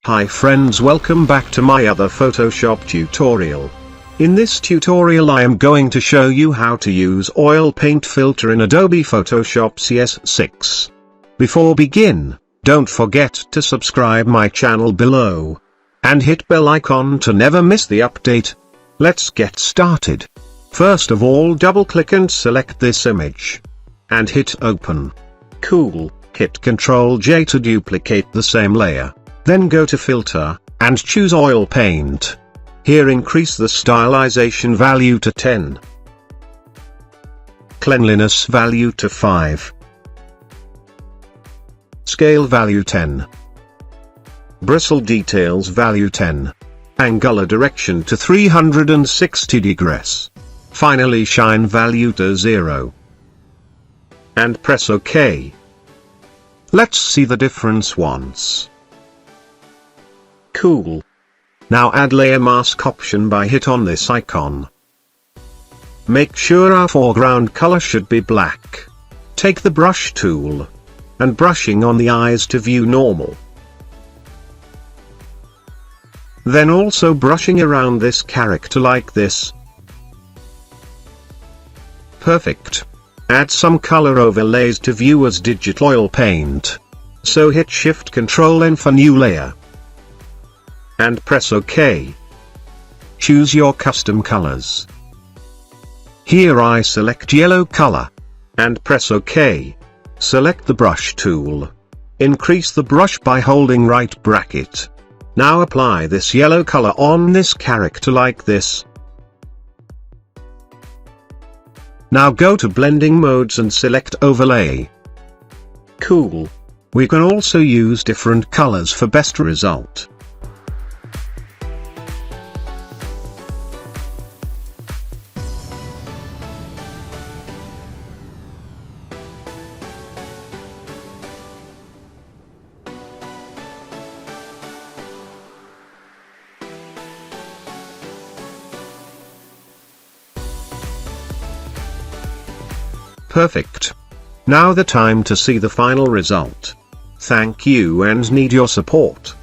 Hi friends, welcome back to my other Photoshop tutorial. In this tutorial I am going to show you how to use oil paint filter in Adobe Photoshop CS6. Before begin, don't forget to subscribe my channel below. And hit bell icon to never miss the update. Let's get started. First of all, double click and select this image. And hit open. Cool, hit Ctrl J to duplicate the same layer. Then go to Filter, and choose Oil Paint. Here increase the stylization value to 10. Cleanliness value to 5. Scale value 10. Bristle details value 10. Angular direction to 360 degrees. Finally shine value to 0. And press OK. Let's see the difference once. Cool. Now add layer mask option by hit on this icon. Make sure our foreground color should be black. Take the brush tool. And brushing on the eyes to view normal. Then also brushing around this character like this. Perfect. Add some color overlays to view as digital oil paint. So hit Shift Ctrl N for new layer. And press OK. Choose your custom colors. Here I select yellow color. And press OK. Select the brush tool. Increase the brush by holding right bracket. Now apply this yellow color on this character like this. Now go to blending modes and select overlay. Cool. We can also use different colors for best result. Perfect. Now the time to see the final result. Thank you and need your support.